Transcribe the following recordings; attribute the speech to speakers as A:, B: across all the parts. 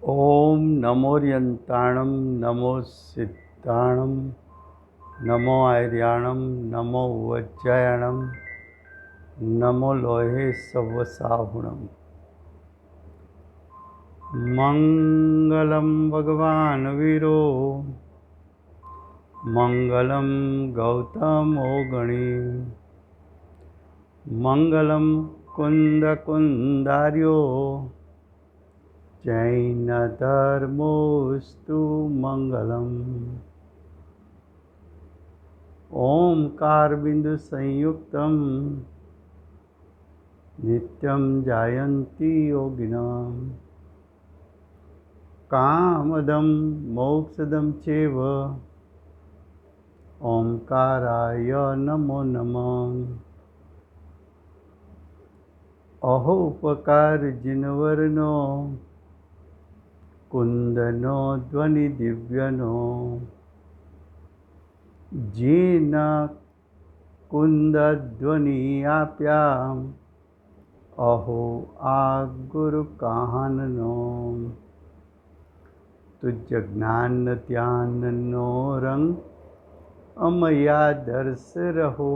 A: ओम नमोर्यंताणं नमो सिद्धाणं नमो आर्याणं नमो वज्रायणं नमो लोहे सवसाहुणम्। मंगलम भगवान वीरो मंगलम गौतमो गणी मंगलम कुंद कुंदार्यो जैन धर्मोस्तु मंगलम। ओंकार बिंदु संयुक्तम नित्यं जायन्ति योगिनां कामदं मोक्षदं चैव ओंकाराय नमो नमः। अहो उपकार जिनवरनो कुंदनो ध्वनि दिव्यनो जीन कुंद ध्वनि आप्याम अहो आ गुरु कहाननो तुझ ज्ञान ध्यान नो रंग अमया दर्श रहो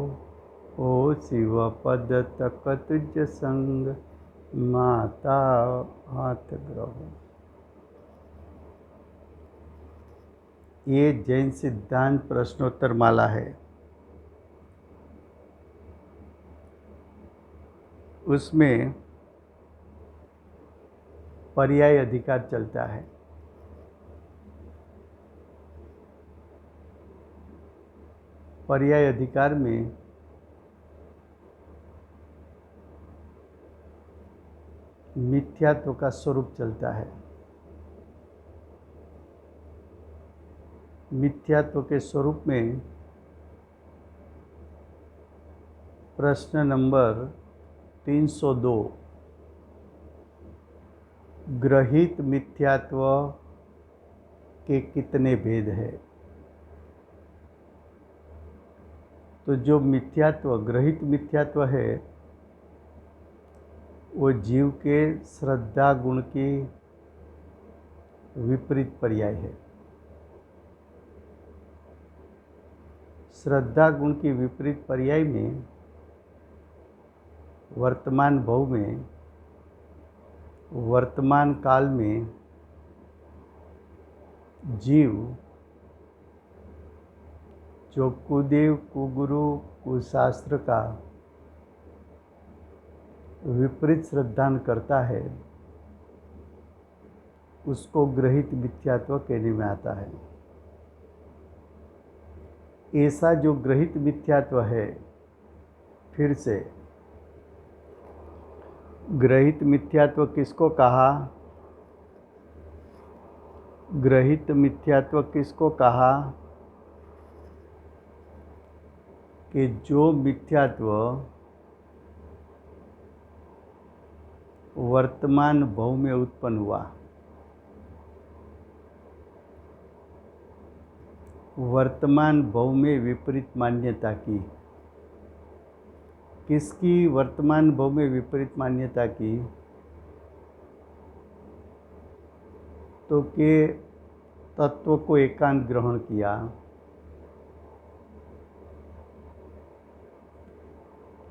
A: ओ शिव पद तक तुझ संग माता हाथ ग्रहो। ये जैन सिद्धांत प्रश्नोत्तर माला है। उसमें पर्याय अधिकार चलता है। पर्याय अधिकार में मिथ्यात्व का स्वरूप चलता है। मिथ्यात्व के स्वरूप में प्रश्न नंबर 302 ग्रहित मिथ्यात्व के कितने भेद है। तो जो मिथ्यात्व ग्रहित मिथ्यात्व है वो जीव के श्रद्धा गुण की विपरीत पर्याय है। श्रद्धा गुण की विपरीत पर्याय में वर्तमान भव में वर्तमान काल में जीव जो कुदेव कुगुरु कुशास्त्र का विपरीत श्रद्धान करता है उसको ग्रहित मिथ्यात्व कहने में आता है। ऐसा जो ग्रहित मिथ्यात्व है, फिर से ग्रहित मिथ्यात्व किसको कहा? ग्रहित मिथ्यात्व किसको कहा कि जो मिथ्यात्व वर्तमान भव में उत्पन्न हुआ, वर्तमान भव में विपरीत मान्यता की। किसकी वर्तमान भव में विपरीत मान्यता की? तो के तत्व को एकांत ग्रहण किया,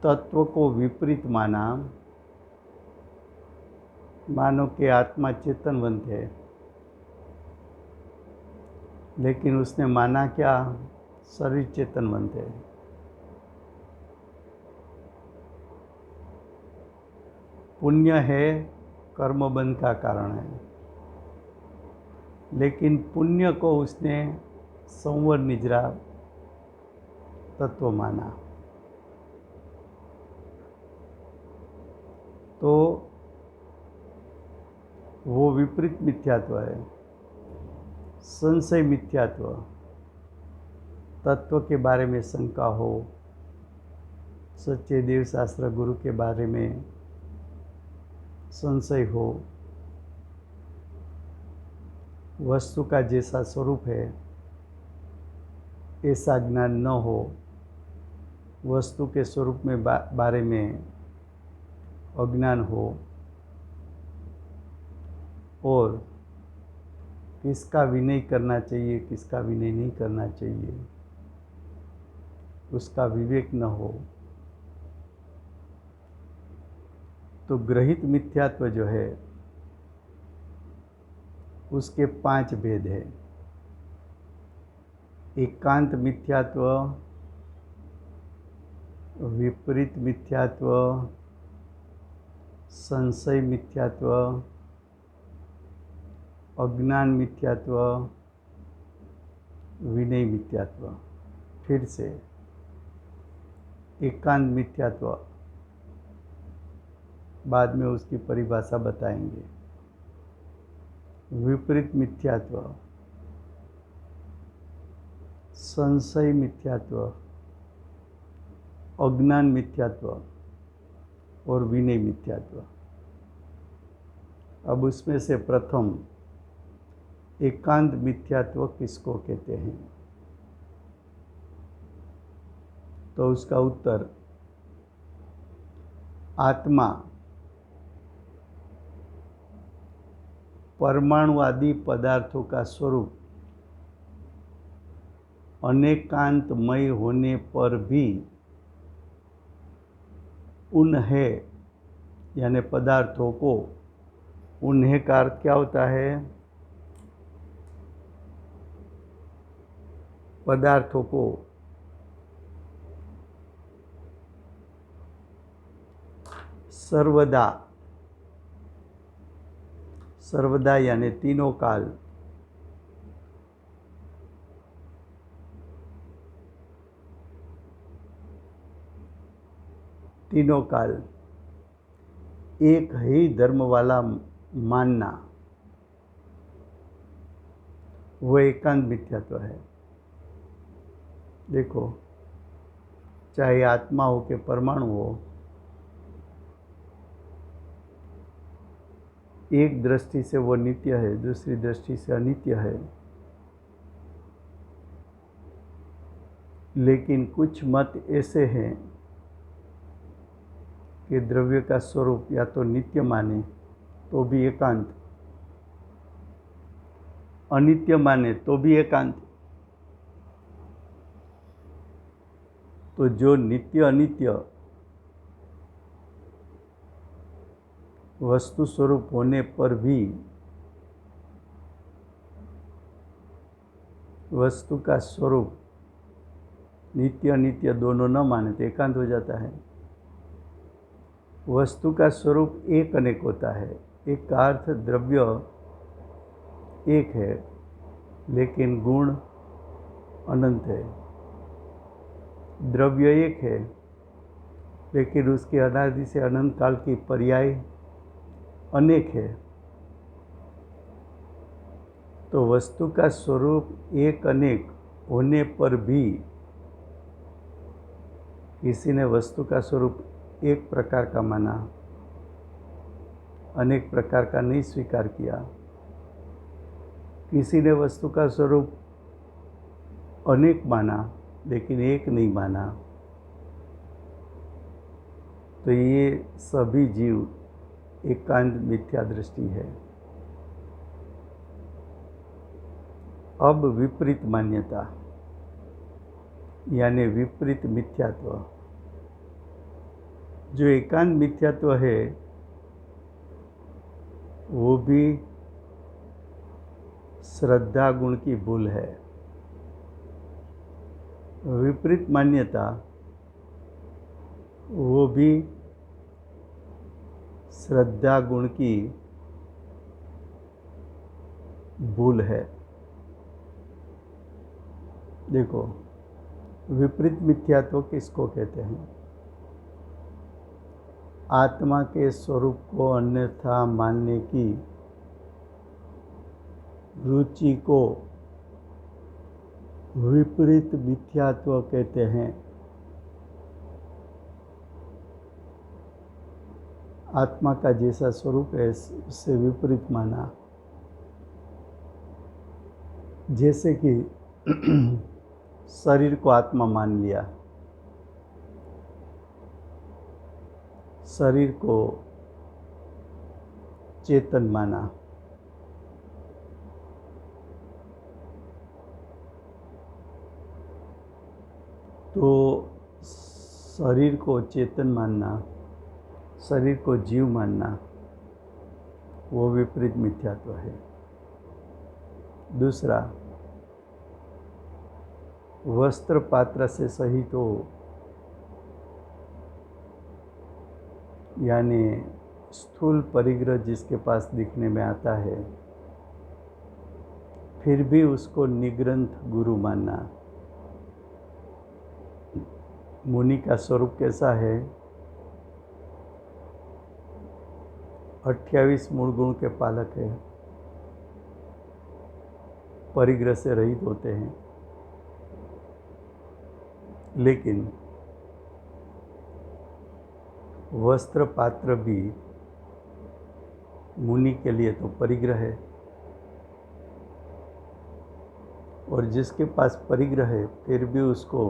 A: तत्व को विपरीत माना। मानो कि आत्मा चेतनवंत है, लेकिन उसने माना क्या? शरीर चेतनवंत है। पुण्य है कर्मबंध का कारण है, लेकिन पुण्य को उसने संवर निजरा तत्व माना। तो वो विपरीत मिथ्यात्व है। संशय मिथ्यात्व, तत्व के बारे में शंका हो, सच्चे देव शास्त्र गुरु के बारे में संशय हो, वस्तु का जैसा स्वरूप है ऐसा ज्ञान न हो, वस्तु के स्वरूप में बारे में अज्ञान हो और किसका विनय करना चाहिए, किसका विनय नहीं करना चाहिए, उसका विवेक न हो, तो ग्रहित मिथ्यात्व जो है उसके 5 भेद है। एकांत मिथ्यात्व, विपरीत मिथ्यात्व, संशय मिथ्यात्व, अज्ञान मिथ्यात्व, विनय मिथ्यात्व। फिर से, एकांत मिथ्यात्व बाद में उसकी परिभाषा बताएंगे। विपरीत मिथ्यात्व, संशय मिथ्यात्व, अज्ञान मिथ्यात्व और विनय मिथ्यात्व। अब उसमें से प्रथम एकांत मिथ्यात्व किसको कहते हैं? तो उसका उत्तर, आत्मा परमाणु आदि पदार्थों का स्वरूप अनेकांतमय होने पर भी उन्हें, यानी पदार्थों को, उन्हें का अर्थ क्या होता है? पदार्थों को सर्वदा, सर्वदा यानी तीनों काल, तीनों काल एक ही धर्म वाला मानना, वो एकांत मिथ्यात्व है। देखो, चाहे आत्मा हो के परमाणु हो, एक दृष्टि से वो नित्य है, दूसरी दृष्टि से अनित्य है। लेकिन कुछ मत ऐसे हैं कि द्रव्य का स्वरूप या तो नित्य माने तो भी एकांत, अनित्य माने तो भी एकांत। तो जो नित्य अनित्य वस्तु स्वरूप होने पर भी वस्तु का स्वरूप नित्य अनित्य दोनों न माने तो एकांत हो जाता है। वस्तु का स्वरूप एक अनेक होता है। एक का अर्थ द्रव्य एक है लेकिन गुण अनंत है। द्रव्य एक है लेकिन उसके अनादि से अनंत काल की पर्याय अनेक है। तो वस्तु का स्वरूप एक अनेक होने पर भी किसी ने वस्तु का स्वरूप एक प्रकार का माना, अनेक प्रकार का नहीं स्वीकार किया। किसी ने वस्तु का स्वरूप अनेक माना लेकिन एक नहीं माना। तो ये सभी जीव एकांत मिथ्या दृष्टि है। अब विपरीत मान्यता यानी विपरीत मिथ्यात्व। जो एकांत मिथ्यात्व है वो भी श्रद्धा गुण की भूल है। विपरीत मान्यता वो भी श्रद्धा गुण की भूल है। देखो, विपरीत मिथ्यात्व किसको कहते हैं? आत्मा के स्वरूप को अन्यथा मानने की रुचि को विपरीत मिथ्यात्व कहते हैं। आत्मा का जैसा स्वरूप है उससे विपरीत माना। जैसे कि शरीर को आत्मा मान लिया, शरीर को चेतन माना, शरीर को चेतन मानना, शरीर को जीव मानना, वो विपरीत मिथ्यात्व है। दूसरा, वस्त्र पात्र से सहित हो, यानी स्थूल परिग्रह जिसके पास दिखने में आता है, फिर भी उसको निग्रंथ गुरु मानना। मुनि का स्वरूप कैसा है? 28 मूल गुण के पालक है, परिग्रह से रहित होते हैं, लेकिन वस्त्र पात्र भी मुनि के लिए तो परिग्रह है, और जिसके पास परिग्रह है फिर भी उसको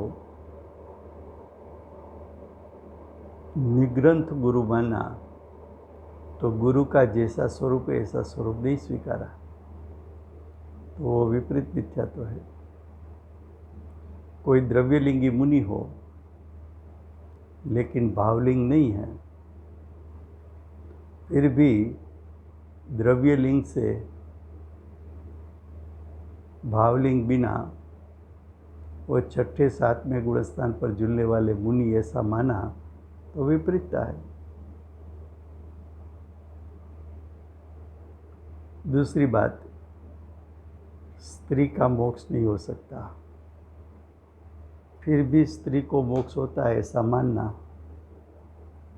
A: निग्रंथ गुरु माना, तो गुरु का जैसा स्वरूप है ऐसा स्वरूप नहीं स्वीकारा, तो वो विपरीत मिथ्यात्व है। कोई द्रव्यलिंगी मुनि हो लेकिन भावलिंग नहीं है, फिर भी द्रव्यलिंग से भावलिंग बिना वो छठे सातवें गुणस्थान पर झूलने वाले मुनि ऐसा माना, तो विपरीतता है। दूसरी बात, स्त्री का मोक्ष नहीं हो सकता, फिर भी स्त्री को मोक्ष होता है ऐसा मानना,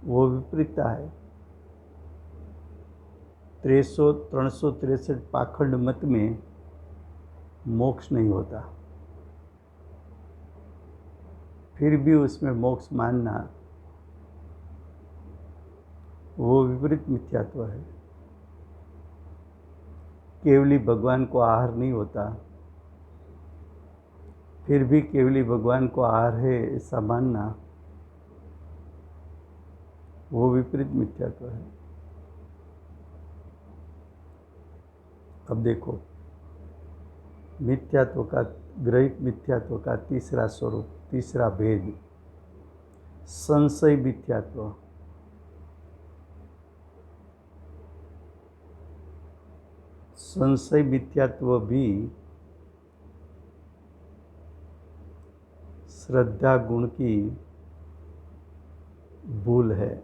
A: वो विपरीतता है। 363 पाखंड मत में मोक्ष नहीं होता, फिर भी उसमें मोक्ष मानना, वो विपरीत मिथ्यात्व है। केवली भगवान को आहार नहीं होता, फिर भी केवली भगवान को आहार है ऐसा मानना, वो विपरीत मिथ्यात्व है। अब देखो, मिथ्यात्व का, ग्रहित मिथ्यात्व का तीसरा स्वरूप, तीसरा भेद, संशय मिथ्यात्व। संशय मिथ्यात्व भी श्रद्धा गुण की भूल है,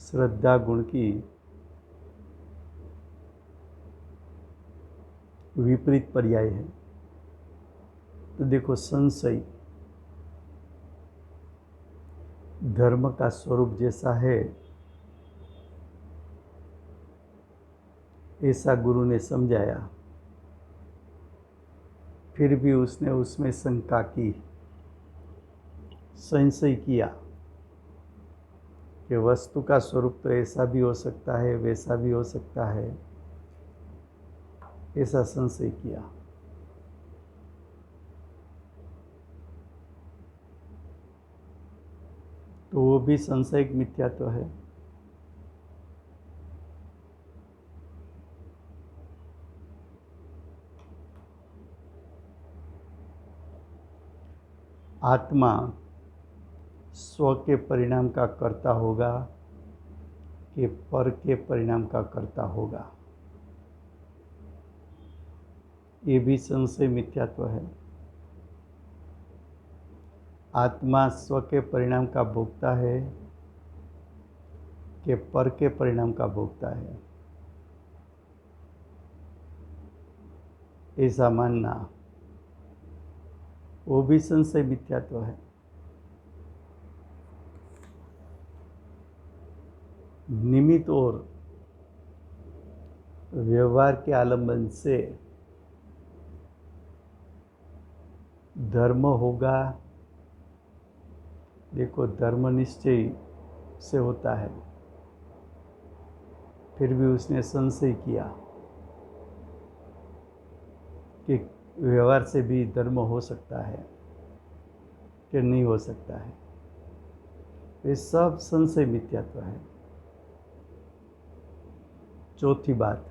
A: श्रद्धा गुण की विपरीत पर्याय है। तो देखो, संशय धर्म का स्वरूप जैसा है ऐसा गुरु ने समझाया, फिर भी उसने उसमें शंका की, संशय किया कि वस्तु का स्वरूप तो ऐसा भी हो सकता है, वैसा भी हो सकता है, ऐसा संशय किया। तो वो भी संशयिक मिथ्यात्व है। आत्मा स्व के परिणाम का कर्ता होगा कि पर के परिणाम का कर्ता होगा, ये भी संशय मिथ्यात्व है। आत्मा स्व के परिणाम का भोक्ता है कि पर के परिणाम का भोक्ता है, ऐसा मानना, वो भी संशय मिथ्यात्व है। निमित्त और व्यवहार के आलंबन से धर्म होगा। देखो, धर्म निश्चय से होता है, फिर भी उसने संशय किया कि व्यवहार से भी धर्म हो सकता है कि नहीं हो सकता है। ये सब संशय मिथ्यात्व है। चौथी बात,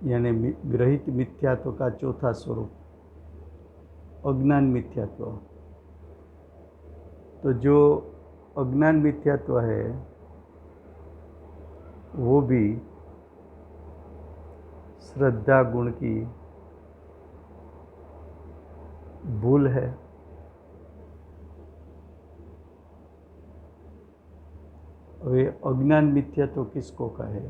A: यानी ग्रहित मिथ्यात्व का चौथा स्वरूप, अज्ञान मिथ्यात्व। तो जो अज्ञान मिथ्यात्व है वो भी श्रद्धा गुण की भूल है। वे अज्ञान मिथ्यात्व किसको कहे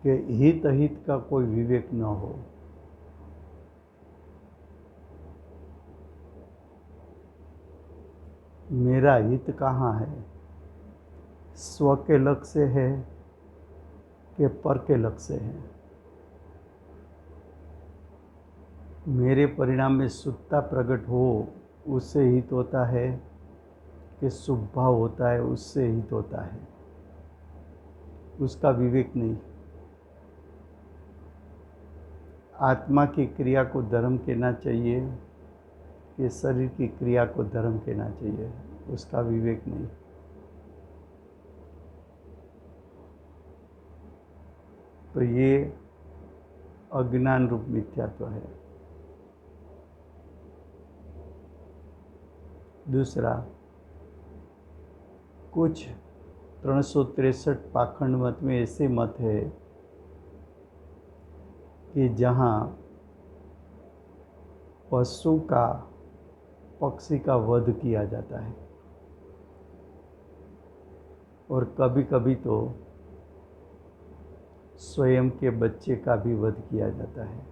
A: कि हित अहित का कोई विवेक न हो। मेरा हित कहाँ है, स्व के लक्ष्य है कि पर के लक्ष्य है। मेरे परिणाम में शुद्धता प्रकट हो उससे हित होता है कि शुभ भाव होता है उससे हित होता है, उसका विवेक नहीं। आत्मा की क्रिया को धर्म कहना चाहिए कि शरीर की क्रिया को धर्म कहना चाहिए, उसका विवेक नहीं। तो ये अज्ञान रूप मिथ्यात्व है। दूसरा, कुछ 363 पाखंड मत में ऐसे मत है कि जहाँ पशु का पक्षी का वध किया जाता है और कभी कभी तो स्वयं के बच्चे का भी वध किया जाता है,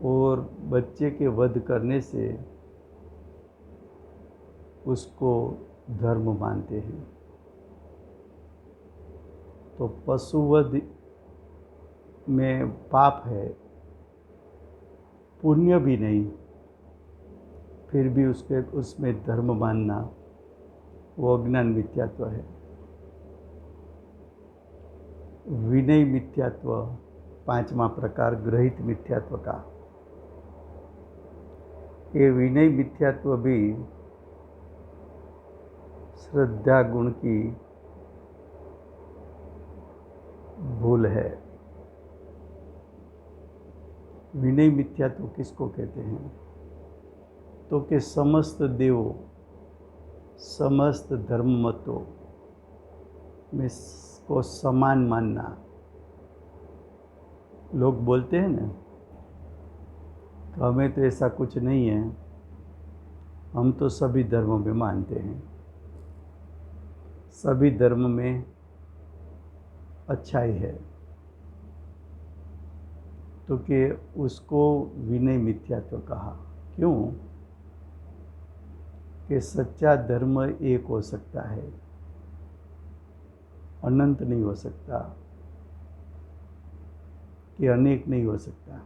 A: और बच्चे के वध करने से उसको धर्म मानते हैं। तो पशुवध में पाप है, पुण्य भी नहीं, फिर भी उसमें धर्म मानना वो अज्ञान मिथ्यात्व है। विनय मिथ्यात्व, पांचवा प्रकार ग्रहित मिथ्यात्व का। ये विनय मिथ्यात्व भी श्रद्धा गुण की भूल है। विनय मिथ्यात्व किसको कहते हैं, तो कि समस्त देवों, समस्त धर्म मतों में को समान मानना। लोग बोलते हैं ना, हमें तो ऐसा कुछ नहीं है, हम तो सभी धर्मों में मानते हैं, सभी धर्म में अच्छाई है। तो कि उसको विनय मिथ्यात्व कहा। क्यों? कि सच्चा धर्म एक हो सकता है, अनंत नहीं हो सकता, कि अनेक नहीं हो सकता।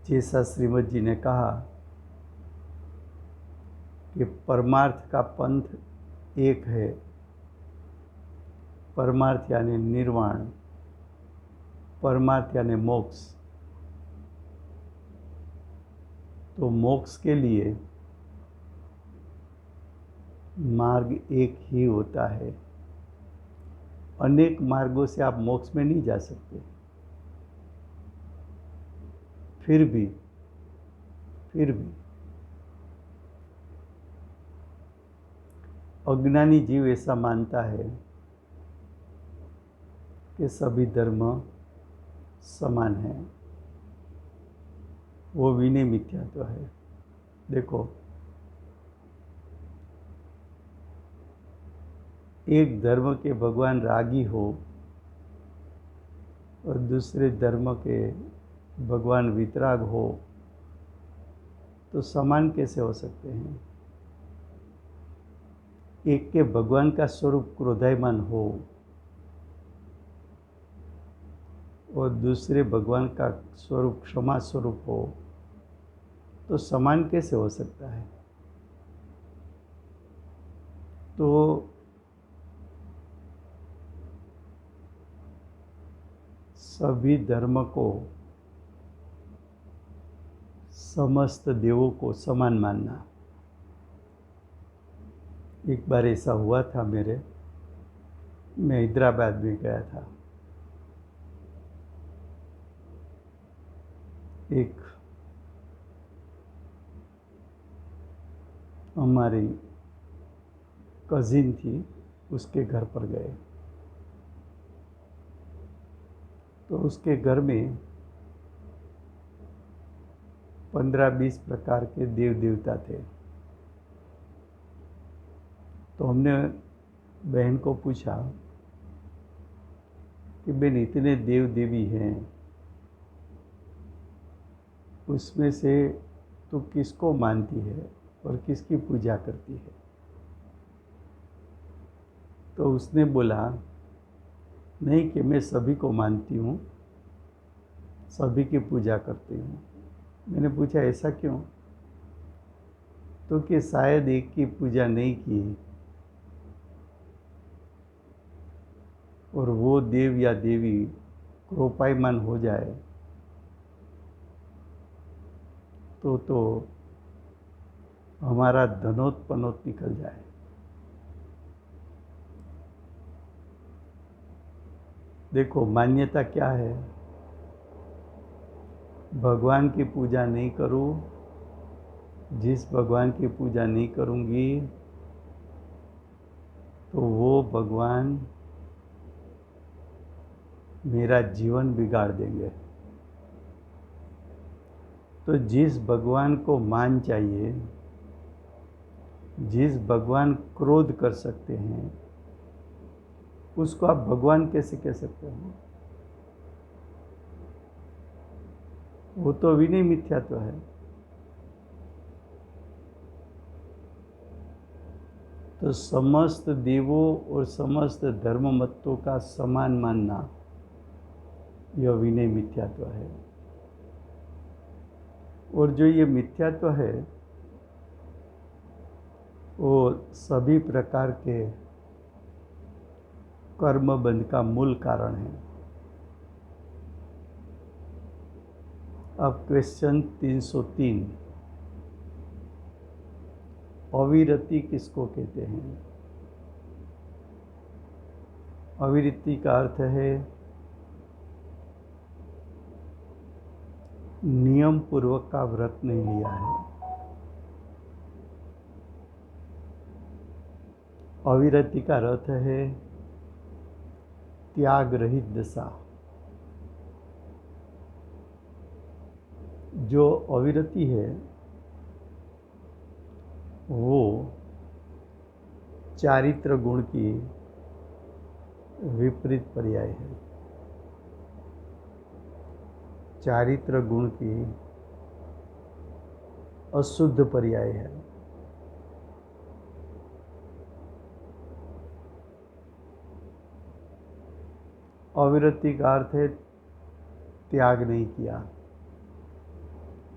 A: जैसा श्रीमद जी ने कहा कि परमार्थ का पंथ एक है, परमार्थ यानी निर्वाण, परमार्थ यानी मोक्ष। तो मोक्ष के लिए मार्ग एक ही होता है, अनेक मार्गों से आप मोक्ष में नहीं जा सकते। फिर भी अज्ञानी जीव ऐसा मानता है कि सभी धर्म समान है, वो विनय मिथ्यात्व है। देखो, एक धर्म के भगवान रागी हो और दूसरे धर्म के भगवान वितराग हो, तो समान कैसे हो सकते हैं? एक के भगवान का स्वरूप क्रोधायमान हो और दूसरे भगवान का स्वरूप क्षमा स्वरूप हो, तो समान कैसे हो सकता है? तो सभी धर्म को, समस्त देवों को समान मानना। एक बार ऐसा हुआ था मैं हैदराबाद में गया था। एक हमारी कज़िन थी, उसके घर पर गए तो उसके घर में 15-20 प्रकार के देव देवता थे। तो हमने बहन को पूछा कि बहन इतने देव देवी हैं, उसमें से तू किसको मानती है और किसकी पूजा करती है? तो उसने बोला नहीं कि मैं सभी को मानती हूँ, सभी की पूजा करती हूँ। मैंने पूछा ऐसा क्यों? तो कि शायद एक की पूजा नहीं की और वो देव या देवी क्रोपायमान हो जाए तो हमारा धनोत्पन्नोत निकल जाए। देखो मान्यता क्या है, भगवान की पूजा नहीं करूं, जिस भगवान की पूजा नहीं करूंगी तो वो भगवान मेरा जीवन बिगाड़ देंगे। तो जिस भगवान को मान चाहिए, जिस भगवान क्रोध कर सकते हैं, उसको आप भगवान कैसे कह सकते हो? वो तो विनय मिथ्यात्व है। तो समस्त देवों और समस्त धर्म मतों का समान मानना यह विनय मिथ्यात्व है। और जो ये मिथ्यात्व है वो सभी प्रकार के कर्म बंध का मूल कारण है। अब क्वेश्चन 303, अविरति किसको कहते हैं? अविरति का अर्थ है नियम पूर्वक का व्रत नहीं लिया है। अविरति का अर्थ है त्याग रहित दशा। जो अविरति है वो चारित्र गुण की विपरीत पर्याय है। चारित्र गुण की अशुद्ध पर्याय है। अविरति का अर्थ है त्याग नहीं किया।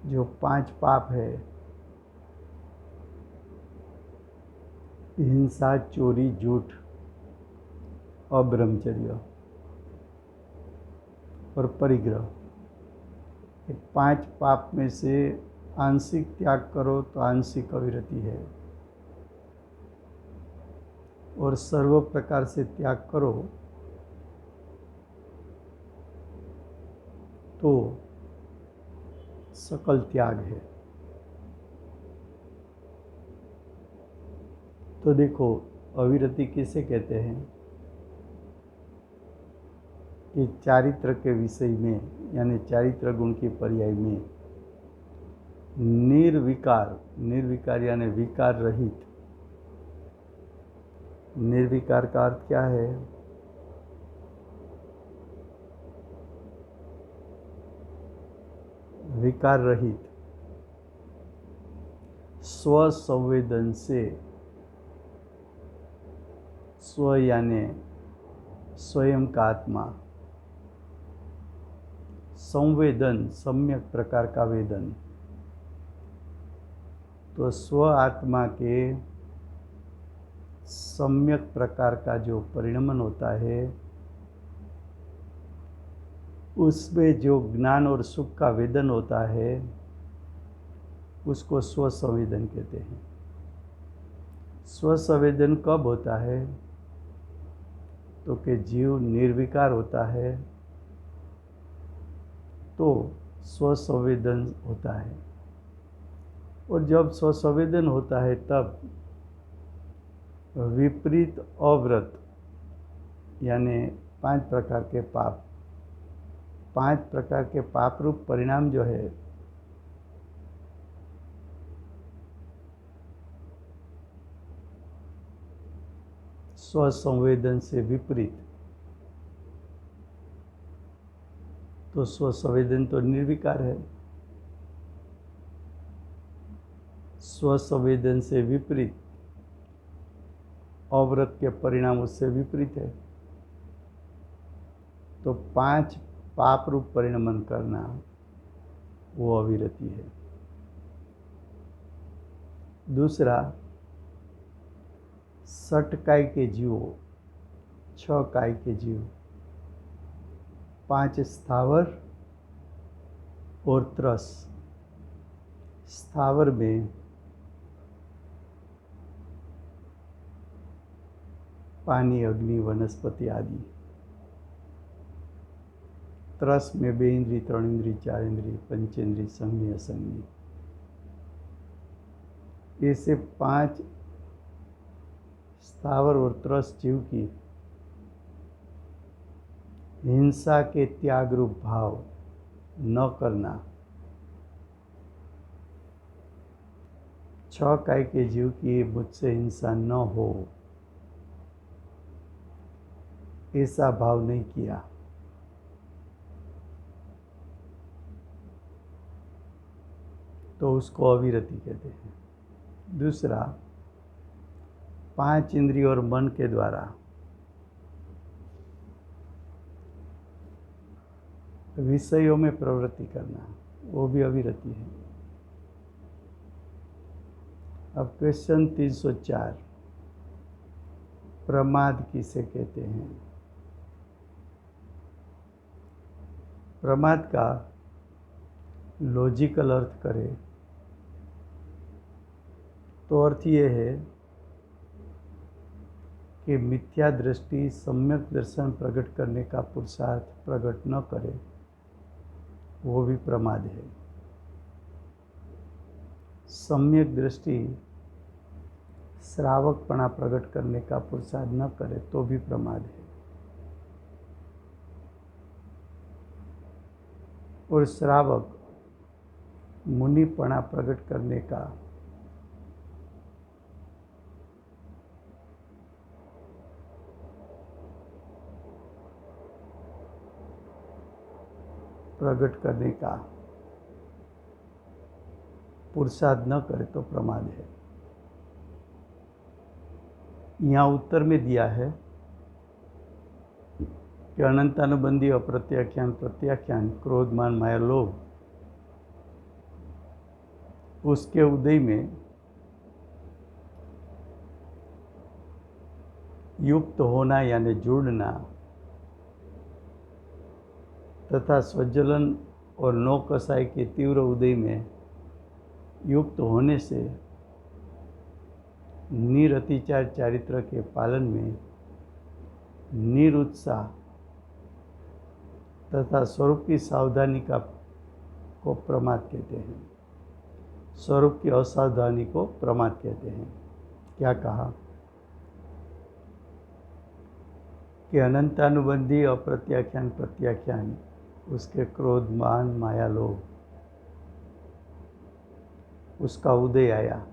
A: जो 5 पाप है, हिंसा, चोरी, झूठ, अब्रह्मचर्य और परिग्रह, 5 पाप में से आंशिक त्याग करो तो आंशिक अविरति है, और सर्व प्रकार से त्याग करो तो सकल त्याग है। तो देखो अविरति किसे कहते हैं कि चारित्र के विषय में, यानी चारित्र गुण के पर्याय में निर्विकार, निर्विकार यानी विकार रहित। निर्विकार का अर्थ क्या है? विकार रहित, स्व संवेदन से, स्व यानी स्वयं का आत्मा, संवेदन सम्यक प्रकार का वेदन, तो स्व आत्मा के सम्यक प्रकार का जो परिणमन होता है उसमें जो ज्ञान और सुख का वेदन होता है उसको स्व संवेदन कहते हैं। स्व संवेदन कब होता है? तो कि जीव निर्विकार होता है तो स्वसंवेदन होता है। और जब स्वसंवेदन होता है तब विपरीत अव्रत यानी 5 प्रकार के पाप, 5 प्रकार के पाप रूप परिणाम जो है स्वसंवेदन से विपरीत, तो स्वसंवेदन तो निर्विकार है, स्वसंवेदन से विपरीत अव्रत के परिणाम उससे विपरीत है। तो 5 पाप रूप परिणमन करना वो अविरति है। दूसरा, 6 काय के जीवों, 6 काय के जीव, 5 स्थावर और त्रस। स्थावर में पानी, अग्नि, वनस्पति आदि, त्रस में 2 इंद्रिय, 3 इंद्रिय, 4 इंद्रिय, पंचेंद्रिय, संज्ञ, असंज्ञ। ऐसे 5 स्थावर और त्रस जीव की हिंसा के त्याग रूप भाव न करना, 6 काय के जीव की मुझसे हिंसा न हो ऐसा भाव नहीं किया, तो उसको अविरति कहते हैं। दूसरा, 5 इंद्रिय और मन के द्वारा विषयों में प्रवृत्ति करना, वो भी अविरति है। अब क्वेश्चन 304, प्रमाद किसे कहते हैं? प्रमाद का लॉजिकल अर्थ करें तो अर्थ ये है कि मिथ्या दृष्टि सम्यक दर्शन प्रकट करने का पुरुषार्थ प्रकट न करे, वो भी प्रमाद है। सम्यक दृष्टि श्रावकपना प्रकट करने का पुरुषार्थ न करे तो भी प्रमाद है। और श्रावक मुनिपना प्रकट करने का पुरुषार्थ न करे तो प्रमाद है। यहाँ उत्तर में दिया है कि अनंतानुबंधी अप्रत्याख्यान प्रत्याख्यान क्रोध मान माया लोभ उसके उदय में युक्त होना यानी जुड़ना तथा स्वज्वलन और नौ कसाई के तीव्र उदय में युक्त होने से निरतिचार चारित्र के पालन में निरुत्साह तथा स्वरूप की सावधानी को प्रमाद कहते हैं। स्वरूप की असावधानी को प्रमाद कहते हैं। क्या कहा कि अनंतानुबंधी अप्रत्याख्यान प्रत्याख्यान उसके क्रोध मान माया लोभ उसका उदय आया,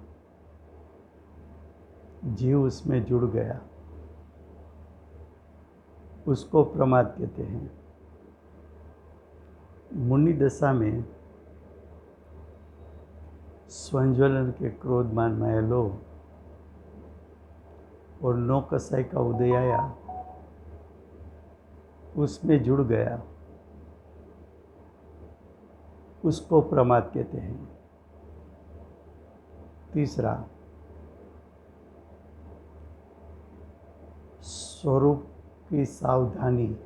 A: जीव उसमें जुड़ गया, उसको प्रमाद कहते हैं। मुनि दशा में स्वज्वलन के क्रोध मान माया लोभ और नौ कसाई का उदय आया, उसमें जुड़ गया, उसको प्रमाद कहते हैं। तीसरा, स्वरूप की सावधानी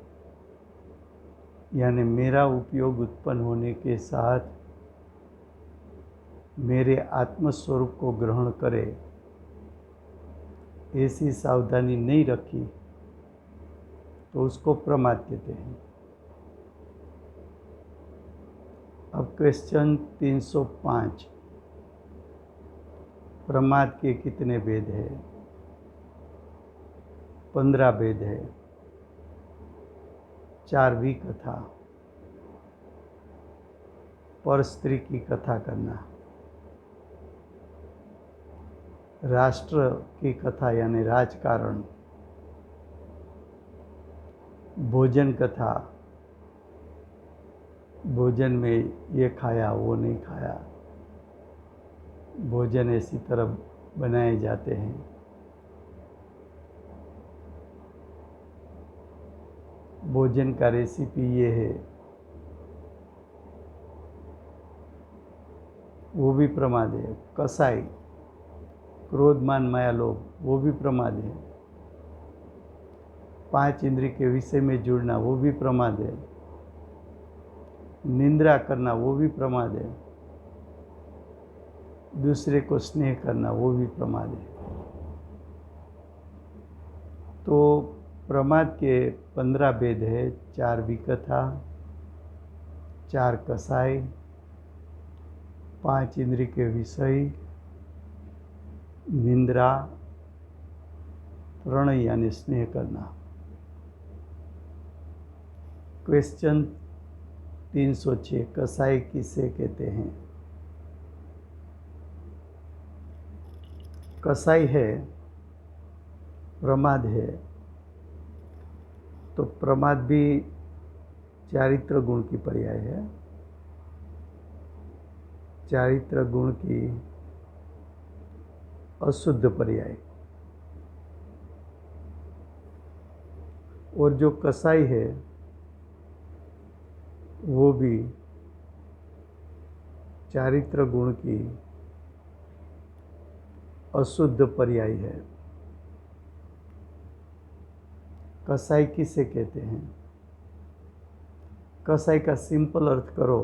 A: यानी मेरा उपयोग उत्पन्न होने के साथ मेरे आत्मस्वरूप को ग्रहण करे ऐसी सावधानी नहीं रखी तो उसको प्रमाद कहते हैं। अब क्वेश्चन 305, प्रमाद के कितने भेद है? 15 भेद है। 4वीं कथा, पर स्त्री की कथा करना, राष्ट्र की कथा यानी राजकारण, भोजन कथा, भोजन में ये खाया वो नहीं खाया, भोजन ऐसी तरह बनाए जाते हैं, भोजन का रेसिपी ये है, वो भी प्रमाद है। कसाई, क्रोध मान माया लोभ, वो भी प्रमाद है। 5 इंद्रिय के विषय में जुड़ना, वो भी प्रमाद है। निंद्रा करना, वो भी प्रमाद है। दूसरे को स्नेह करना, वो भी प्रमाद है। तो प्रमाद के 15 भेद है। 4वीं कथा, 4 कसाई, 5 इंद्रिय के विषय, निंद्रा, प्रणय यानी स्नेह करना। क्वेश्चन 306, कसाई किसे कहते हैं? कसाई है, प्रमाद है, तो प्रमाद भी चारित्र गुण की पर्याय है। चारित्र गुण की अशुद्ध पर्याय। और जो कसाई है वो भी चारित्र गुण की अशुद्ध पर्याय है। कसाई किसे कहते हैं? कसाई का सिंपल अर्थ करो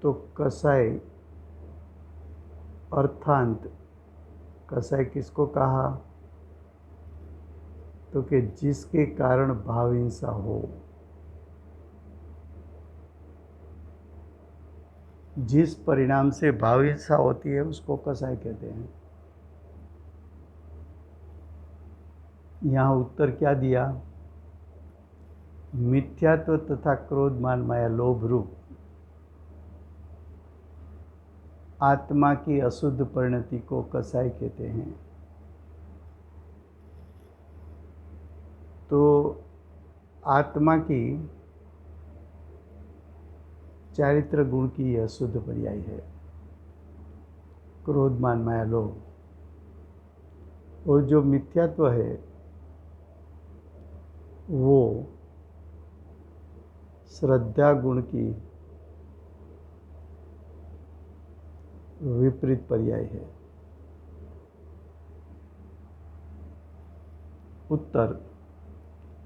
A: तो कसाई अर्थांत, कसाई किसको कहा? तो कि जिसके कारण भाव हिंसा हो, जिस परिणाम से भाव हिंसा होती है उसको कसाई कहते हैं। यहाँ उत्तर क्या दिया? मिथ्यात्व तथा क्रोध मान माया लोभ रूप आत्मा की अशुद्ध परिणति को कसाई कहते हैं। तो आत्मा की चारित्र गुण की यह शुद्ध पर्याय है, क्रोध मान माया लोभ। और जो मिथ्यात्व है वो श्रद्धा गुण की विपरीत पर्याय है। उत्तर,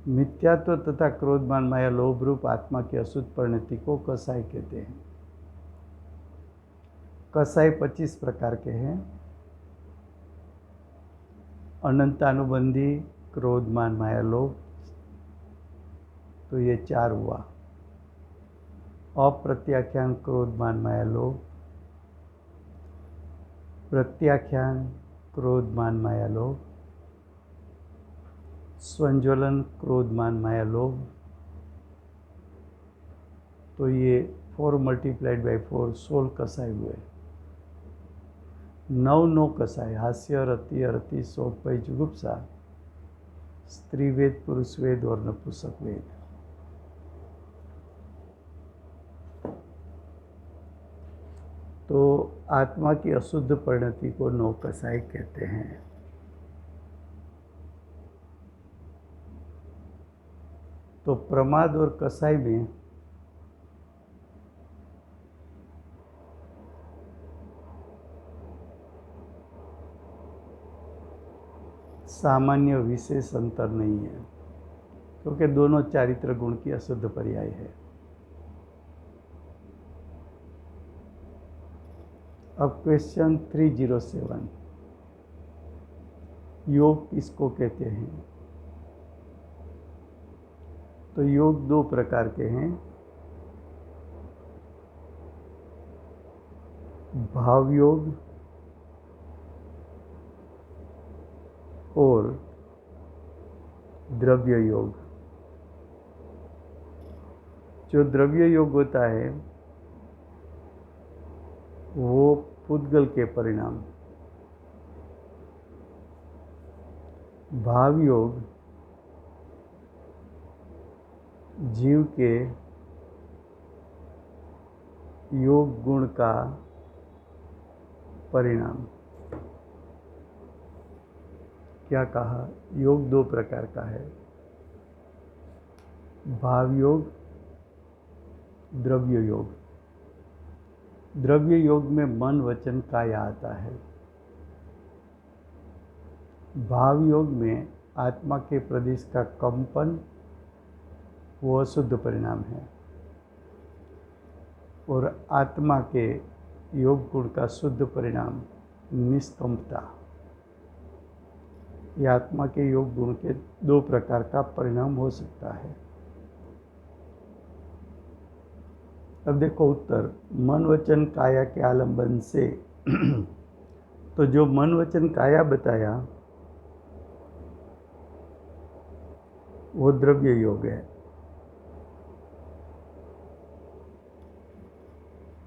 A: मिथ्यात्व तथा क्रोध मान माया लोभ रूप आत्मा की अशुद्ध परिणति को कसाई कहते हैं। कसाई 25 प्रकार के हैं। अनंतानुबंधी, क्रोध मान माया लोभ, तो ये 4 हुआ। अप्रत्याख्यान, क्रोध मान माया लोभ, प्रत्याख्यान, क्रोध मान माया लोभ, स्वंज्वलन, क्रोध मान माया लोभ, तो ये 4 × 4 16 कसाई हुए। 9 कसाई, हास्य, रति, अरति, शोक, भय, जुगुप्सा, स्त्रीवेद, पुरुषवेद और नपुंसक वेद। तो आत्मा की अशुद्ध परिणति को 9 कसाई कहते हैं। तो प्रमाद और कसाई में सामान्य विशेष अंतर नहीं है, क्योंकि दोनों चारित्र गुण की अशुद्ध पर्याय है। अब क्वेश्चन 307, योग किसको कहते हैं? तो योग दो प्रकार के हैं, भाव योग और द्रव्य योग। जो द्रव्य योग होता है वो पुद्गल के परिणाम, भाव योग जीव के योग गुण का परिणाम। क्या कहा? योग दो प्रकार का है, भाव योग, द्रव्य योग। द्रव्य योग में मन वचन काया आता है। भाव योग में आत्मा के प्रदेश का कंपन वो अशुद्ध परिणाम है, और आत्मा के योग गुण का शुद्ध परिणाम निष्कंपता। ये आत्मा के योग गुण के दो प्रकार का परिणाम हो सकता है। अब देखो उत्तर, मन वचन काया के आलंबन से तो जो मन वचन काया बताया वो द्रव्य योग है।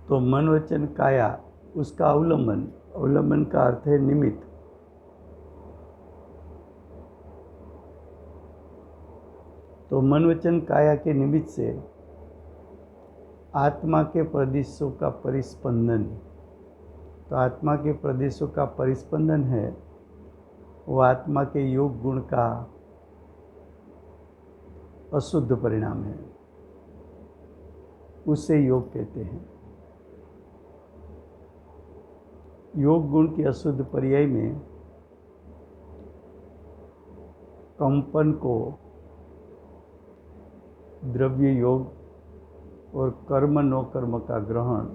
A: तो मन वचन काया उसका अवलंबन, अवलंबन का अर्थ है निमित्त। तो मन वचन काया के निमित्त से आत्मा के प्रदेशों का परिस्पंदन, तो आत्मा के प्रदेशों का परिस्पंदन है वो आत्मा के योग गुण का अशुद्ध परिणाम है, उसे योग कहते हैं। योग गुण की अशुद्ध पर्याय में कंपन को द्रव्य योग और कर्म नो कर्म का ग्रहण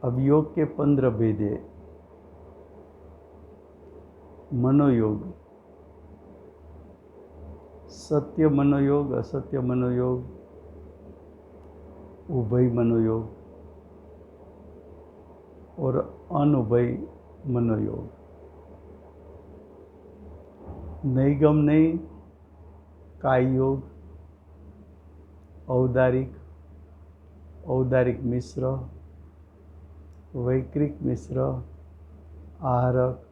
A: अब योग के 15 भेद है। मनोयोग, सत्य मनोयोग, असत्य मनोयोग, उभय मनोयोग और अनुभय मनोयोग। नैगम्य काय योग, औदारिक, औदारिक मिश्र, वैक्रिक मिश्र, आहरक,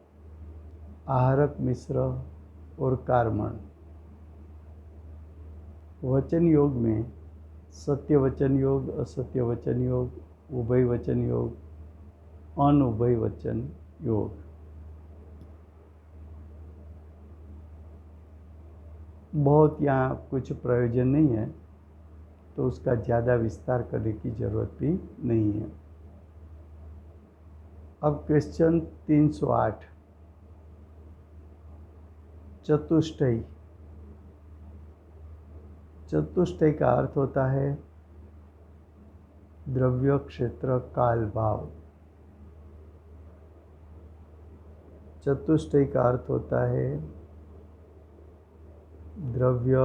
A: आहरक मिश्र और कार्मण। वचन योग में सत्य वचन योग, असत्य वचन योग, उभय वचन योग, अनुभय वचन योग। बहुत यहाँ कुछ प्रयोजन नहीं है, तो उसका ज़्यादा विस्तार करने की ज़रूरत भी नहीं है। अब क्वेश्चन 308, चतुष्टय। चतुष्टय का अर्थ होता है द्रव्य, क्षेत्र, काल, भाव। चतुष्टय का अर्थ होता है द्रव्य,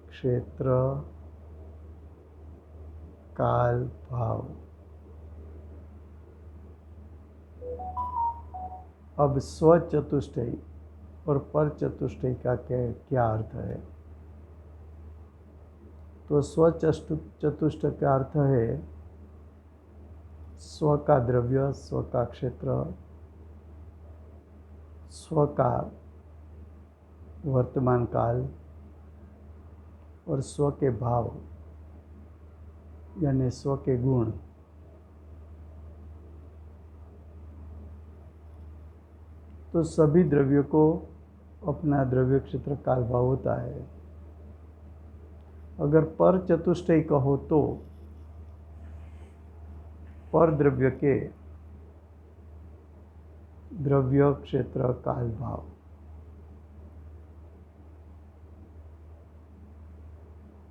A: क्षेत्र, काल, भाव। अब स्वचतुष्टय और पर चतुष्टय का क्या अर्थ है? तो स्वचतुष्टय का अर्थ है स्व का द्रव्य, स्व का क्षेत्र, स्व का वर्तमान काल और स्व के भाव यानी स्व के गुण। तो सभी द्रव्यों को अपना द्रव्य, क्षेत्र, काल, भाव होता है। अगर पर चतुष्टय कहो तो पर द्रव्य के द्रव्य, क्षेत्र, काल, भाव।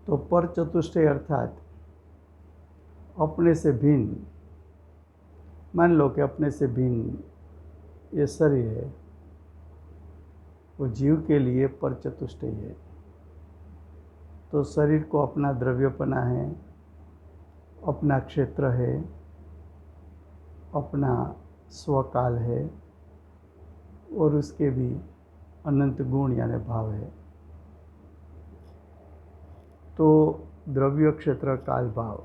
A: तो पर चतुष्टय अर्थात अपने से भिन्न मान लो कि अपने से भिन्न ये शरीर है, वो जीव के लिए परचतुष्टयी है। तो शरीर को अपना द्रव्यपना है, अपना क्षेत्र है, अपना स्वकाल है और उसके भी अनंत गुण यानी भाव है। तो द्रव्य, क्षेत्र, काल, भाव,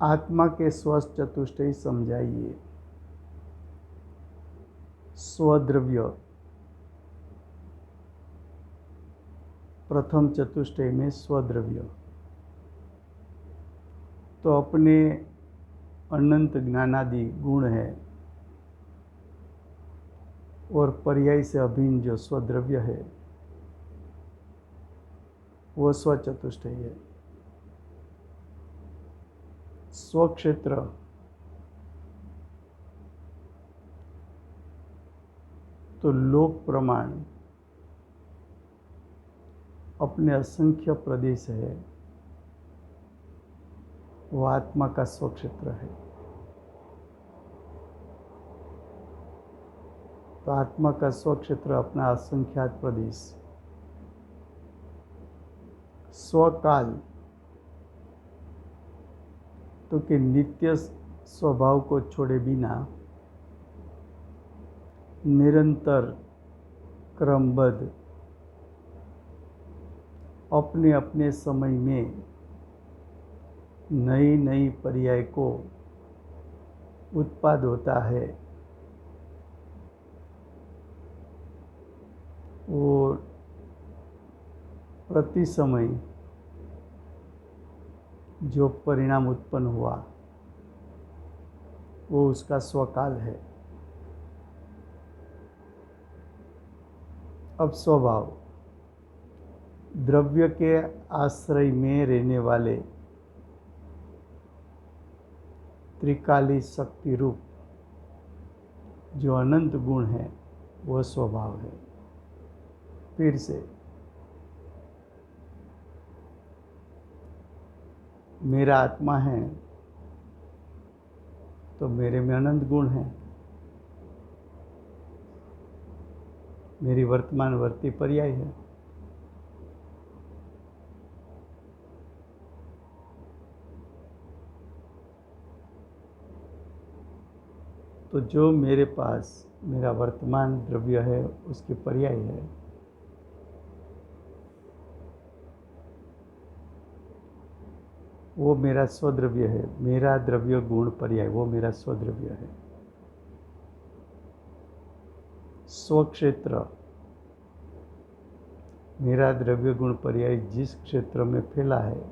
A: आत्मा के स्वचतुष्टयी समझाइए। स्वद्रव्य प्रथम चतुष्टय में स्वद्रव्य, तो अपने अनंत ज्ञानादि गुण है और पर्याय से अभिन्न जो स्वद्रव्य है वो स्वचतुष्टय है। स्वक्षेत्र तो लोक प्रमाण अपने असंख्य प्रदेश है, वो आत्मा का स्वक्षेत्र है। तो आत्मा का स्वक्षेत्र अपना असंख्यात प्रदेश। स्वकाल तो कि नित्य स्वभाव को छोड़े बिना निरंतर क्रमबद्ध अपने अपने समय में नई नई पर्याय को उत्पाद होता है, और प्रति समय जो परिणाम उत्पन्न हुआ वो उसका स्वकाल है। अब स्वभाव द्रव्य के आश्रय में रहने वाले त्रिकाली शक्ति रूप जो अनंत गुण है वह स्वभाव है। फिर से मेरा आत्मा है तो मेरे में अनंत गुण है। मेरी वर्तमान वर्ती पर्याय है। तो जो मेरे पास मेरा वर्तमान द्रव्य है उसके पर्याय है। वो मेरा स्वद्रव्य है। मेरा द्रव्य गुण पर्याय वो मेरा स्वद्रव्य है। स्वक्षेत्र मेरा द्रव्य गुण पर्याय जिस क्षेत्र में फैला है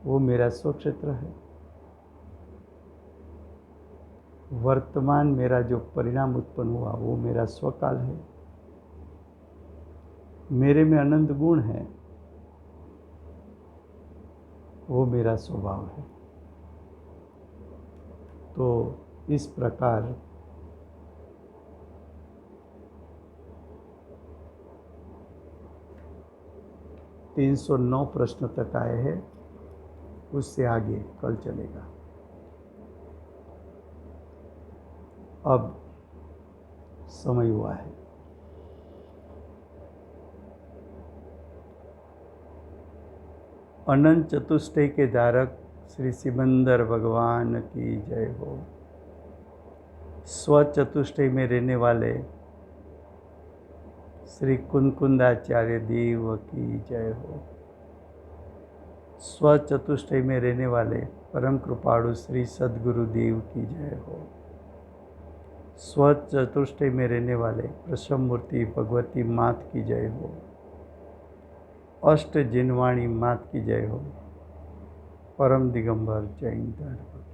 A: वो मेरा स्वक्षेत्र है। वर्तमान मेरा जो परिणाम उत्पन्न हुआ वो मेरा स्वकाल है। मेरे में अनंत गुण है वो मेरा स्वभाव है। तो इस प्रकार तीन 309 प्रश्न तक आए हैं, उससे आगे कल चलेगा। अब समय हुआ है। अनंत चतुष्टय के धारक श्री सिमंदर भगवान की जय हो। स्वचतुष्टय में रहने वाले श्री कुंकुंदाचार्य देव की जय हो। स्वचतुष्टय में रहने वाले परम कृपाणु श्री सद्गुरु देव की जय हो। स्वचतुष्टय में रहने वाले प्रसन्न मूर्ति भगवती मात की जय हो। अष्ट जिनवाणी मात की जय हो। परम दिगंबर जैन धर्म।